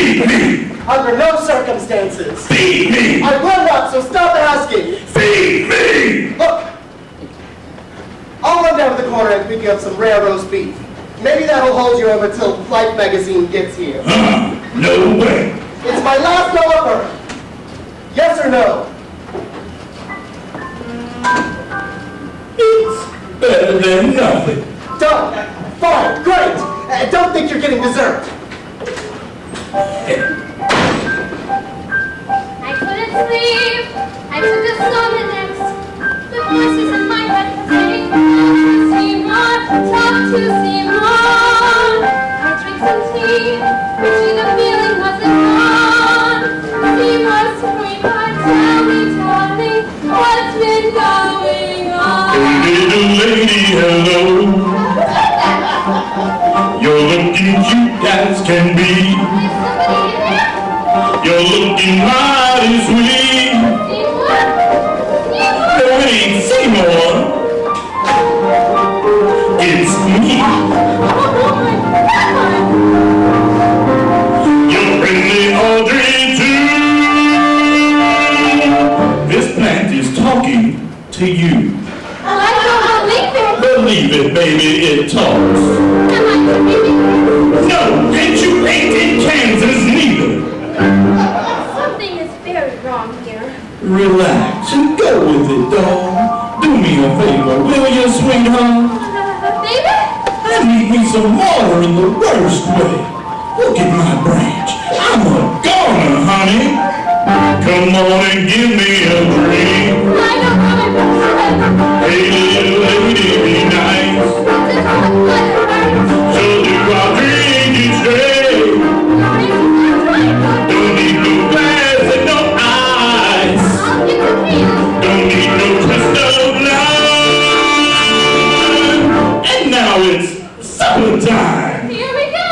Feed me! Under no circumstances. Feed me! I will not, so stop asking. Feed me! Look, I'll run down to the corner and pick you up some rare roast beef. Maybe that'll hold you over till Life magazine gets here. No way. It's my last offer. Yes or no? It's better than nothing. Done. Fine. Great. Don't think you're getting dessert. I couldn't sleep. I took a Sominex. The voices in my head saying, talk to Simon. I drink some tea, wishing the feeling wasn't gone. Simon, sweetheart, tell me, what's been going on? Hey, little lady, hello. You're looking cute as can be. Is somebody in there? You're looking mighty sweet. Seymour? No, it ain't Seymour. It's me. Oh my God! Your friendly Audrey II. This plant is talking to you. I don't believe it. Believe it, baby, it talks. Am I dreaming? No, and you ain't in Kansas neither. Something is very wrong here. Relax and go with it, dog. Do me a favor, will you, sweetheart? Baby? I need me some water in the worst way. Look at my branch. I'm a goner, honey. Come on and give me a drink. I don't want to Hey, little lady, be nice. So do I drink each day. Don't need no glass and no ice. Don't need no twist of lime. And now it's supper time. Here we go.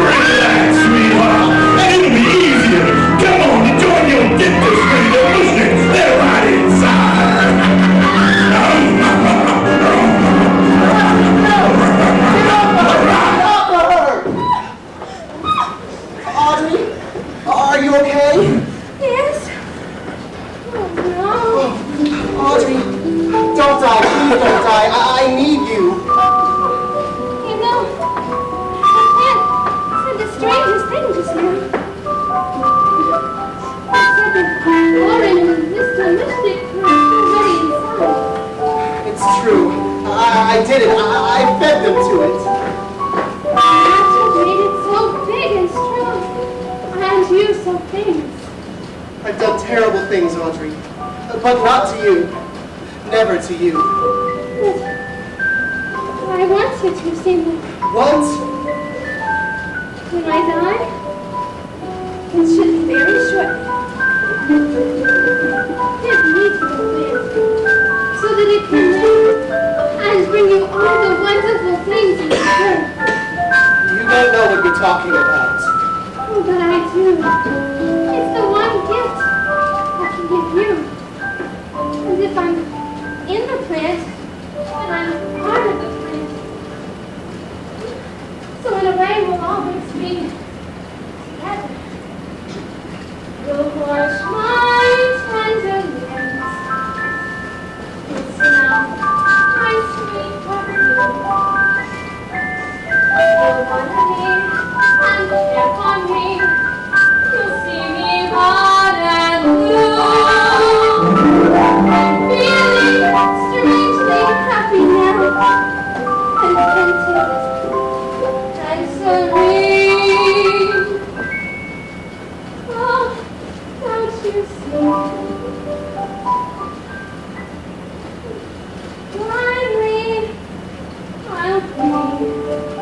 Relax, sweetheart. And it'll be easier. Come on, enjoy your get this thing delicious. They're right inside. Audrey, are you okay? Yes. Oh Audrey, don't die. Please don't die. I need you. no. You know, the plant said the strangest thing just now. It said that Lauren and Mr. Mystic were already inside. It's true. I did it. I fed them to it. That's what made it so big and strong. And you so famous. I've done terrible things, Audrey. But not to you. Never to you. But I want you to see me. What? When I die, it should be very short. Give me to the wind, so that it can live and bring you all the wonderful things in the world. You don't know what you're talking about. Oh, but I do. It's the one gift I can give you. And if I'm in the plant, then I'm part of the plant. So in a way, we'll always be together. You'll wash my tender limbs. Listen out, my sweet perfume. You'll wanna me and care for me. You'll see me hot and blue. I'm feeling strangely happy now, contented and serene. Oh, don't you see? Blindly, I'll be